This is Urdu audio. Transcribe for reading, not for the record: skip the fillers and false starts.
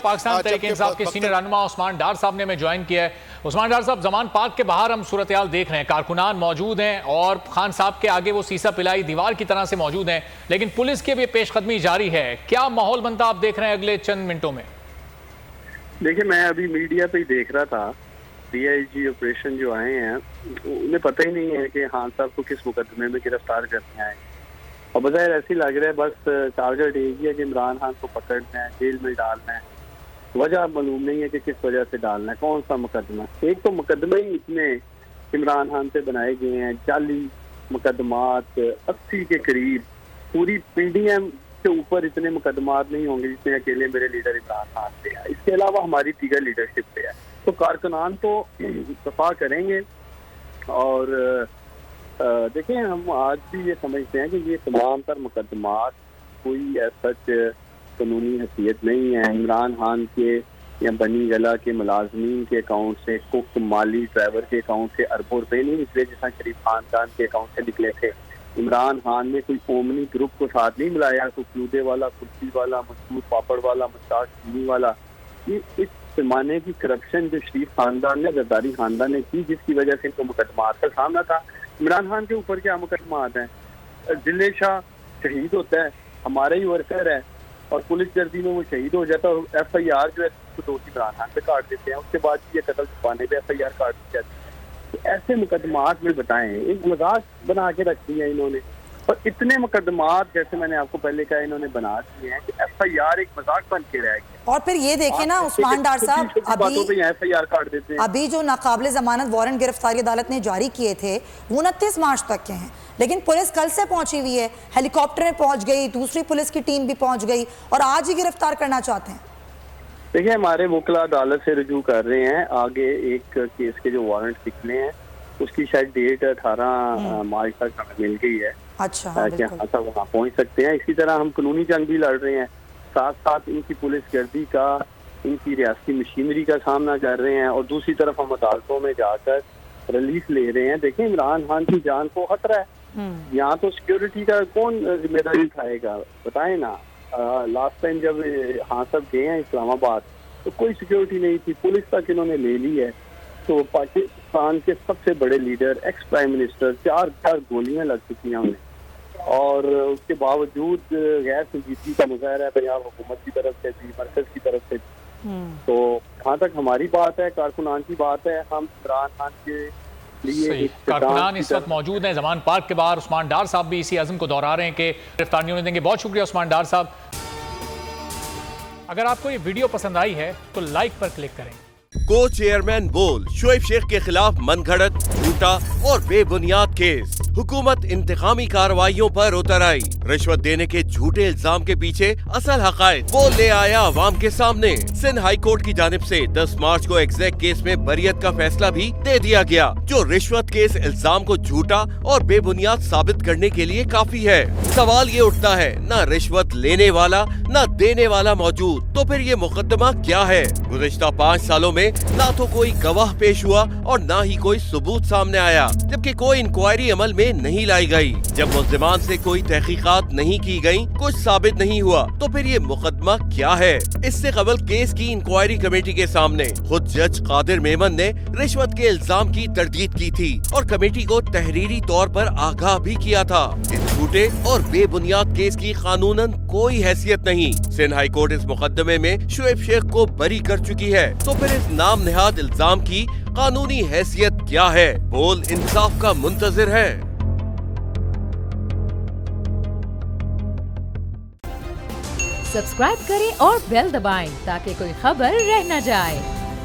پاکستان تحریک انصاف کے سینئر رہنما عثمان ڈار صاحب نے ہمیں جوائن کیا ہے۔ عثمان ڈار صاحب، زمان پارک کے باہر ہم صورتحال دیکھ رہے ہیں، کارکنان موجود ہیں اور خان صاحب کے آگے وہ سیسا پلائی دیوار کی طرح سے موجود ہیں، لیکن پولیس کی بھی پیش قدمی جاری ہے۔ کیا ماحول بنتا آپ دیکھ رہے ہیں اگلے چند منٹوں میں؟ دیکھیں، میں ابھی میڈیا پہ ہی دیکھ رہا تھا، ڈی آئی جی آپریشن جو آئے ہیں انہیں پتہ ہی نہیں ہے کہ خان صاحب کو کس مقدمے میں گرفتار کرنے آئے، اور بظاہر ایسے لگ رہا ہے بس ٹارگٹ ایک ہی ہے کہ عمران خان کو پکڑنا ہے، جیل میں ڈالنا ہے۔ وجہ معلوم نہیں ہے کہ کس وجہ سے ڈالنا ہے، کون سا مقدمہ۔ ایک تو مقدمے ہی اتنے عمران خان سے بنائے گئے ہیں، 40 مقدمات، 80 کے قریب۔ پوری پی ڈی ایم کے اوپر اتنے مقدمات نہیں ہوں گے جتنے اکیلے میرے لیڈر عمران خان پہ ہے، اس کے علاوہ ہماری دیگر لیڈرشپ پہ ہے۔ تو کارکنان تو دفاع کریں گے، اور دیکھیں ہم آج بھی یہ سمجھتے ہیں کہ یہ تمام تر مقدمات کوئی سچ قانونی حیثیت نہیں ہے۔ عمران خان کے یا بنی گلا کے ملازمین کے اکاؤنٹ سے، کک، مالی، ڈرائیور کے اکاؤنٹ سے اربوں روپے نہیں نکلے جیسا شریف خاندان کے اکاؤنٹ سے نکلے تھے۔ عمران خان نے کوئی اومنی گروپ کو ساتھ نہیں ملایا، کوئی کلودے والا، کرسی والا، مسعود پاپڑ والا، مشتاق چینی والا۔ یہ اس زمانے کی کرپشن جو شریف خاندان نے، غداری خاندان نے کی، جس کی وجہ سے ان کو مقدمات کا سامنا تھا۔ عمران خان کے اوپر کیا مقدمات ہیں؟ دلے شاہ شہید ہوتا ہے، ہمارا ہی ورکر ہے، اور پولیس گردی میں وہ شہید ہو جاتا ہے، اور ایف آئی آر جو ہے دوشی عمران خان پہ کاٹ دیتے ہیں، اس کے بعد یہ قتل چھپانے پہ ایف آئی آر کاٹ دی جاتی ہے۔ تو ایسے مقدمات میں بتائیں، ایک مذاق بنا کے رکھ دیا انہوں نے، اور اتنے مقدمات جیسے میں نے آپ کو پہلے کہا انہوں نے بنا دیے ہیں کہ ایف آئی آر ایک مذاق بن کے رہ گیا۔ اور پھر یہ دیکھیں نا عثمان ڈار صاحب، ابھی جو ناقابل ضمانت وارنٹ گرفتاری عدالت نے جاری کیے تھے وہ 29 مارچ تک کے ہیں، لیکن پولیس کل سے پہنچی ہوئی ہے، ہیلی کاپٹر میں پہنچ گئی، دوسری پولیس کی ٹیم بھی پہنچ گئی، اور آج ہی گرفتار کرنا چاہتے ہیں۔ دیکھیں، ہمارے وکلا عدالت سے رجوع کر رہے ہیں، آگے ایک کیس کے جو وارنٹ نکلے ہیں اس کی شاید ڈیٹ 18 مارچ تک ہمیں مل گئی ہے، اچھا، کہ ہم سب وہاں پہنچ سکتے ہیں۔ اسی طرح ہم قانونی جنگ بھی لڑ رہے ہیں، ساتھ ساتھ ان کی پولیس گردی کا، ان کی ریاستی مشینری کا سامنا کر رہے ہیں، اور دوسری طرف ہم عدالتوں میں جا کر ریلیف لے رہے ہیں۔ دیکھیں، عمران خان کی جان کو خطرہ ہے، یہاں تو سیکیورٹی کا کون ذمہ داری اٹھائے گا؟ بتائیں نا، لاسٹ ٹائم جب ہاں سب گئے ہیں اسلام آباد تو کوئی سیکیورٹی نہیں تھی، پولیس تک انہوں نے لے لی ہے۔ تو پاکستان کے سب سے بڑے لیڈر، ایکس پرائم منسٹر، 4 گولیاں لگ چکی ہیں انہیں، اور اس کے باوجود غیر سنجیدگی کا مظاہرہ ہے پنجاب حکومت کی طرف سے بھی، مرکز کی طرف سے بھی۔ تو جہاں تک ہماری بات ہے، کارکنان کی بات ہے، ہم عمران خان کے لیے کارکنان اس وقت موجود ہیں زمان پارک کے باہر۔ عثمان ڈار صاحب بھی اسی عزم کو دہرا رہے ہیں کہ گرفتار نہیں ہونے دیں گے۔ بہت شکریہ عثمان ڈار صاحب۔ اگر آپ کو یہ ویڈیو پسند آئی ہے تو لائک پر کلک کریں۔ کو چیئرمین بول شعیب شیخ کے خلاف من گھڑت، جھوٹا اور بے بنیاد کیس۔ حکومت انتقامی کارروائیوں پر اتر آئی، رشوت دینے کے جھوٹے الزام کے پیچھے اصل حقائق وہ لے آیا عوام کے سامنے۔ سندھ ہائی کورٹ کی جانب سے 10 مارچ کو ایگزیکٹ کیس میں بریت کا فیصلہ بھی دے دیا گیا، جو رشوت کے اس الزام کو جھوٹا اور بے بنیاد ثابت کرنے کے لیے کافی ہے۔ سوال یہ اٹھتا ہے، نہ رشوت لینے والا نہ دینے والا موجود، تو پھر یہ مقدمہ کیا ہے؟ گزشتہ 5 سالوں میں نہ تو کوئی گواہ پیش ہوا اور نہ ہی کوئی ثبوت سامنے آیا، جبکہ کوئی انکوائری عمل میں نہیں لائی گئی۔ جب ملزمان سے کوئی تحقیقات نہیں کی گئیں، کچھ ثابت نہیں ہوا، تو پھر یہ مقدمہ کیا ہے؟ اس سے قبل کیس کی انکوائری کمیٹی کے سامنے خود جج قادر میمن نے رشوت کے الزام کی تردید کی تھی اور کمیٹی کو تحریری طور پر آگاہ بھی کیا تھا۔ اس جھوٹے اور بے بنیاد کیس کی قانوناً کوئی حیثیت نہیں۔ سندھ ہائی کورٹ اس مقدمے میں شعیب شیخ کو بری کر چکی ہے، تو پھر اس نام نہاد الزام کی قانونی حیثیت کیا ہے؟ بول انصاف کا منتظر ہے۔ سبسکرائب کریں اور بیل دبائیں تاکہ کوئی خبر رہ نہ جائے۔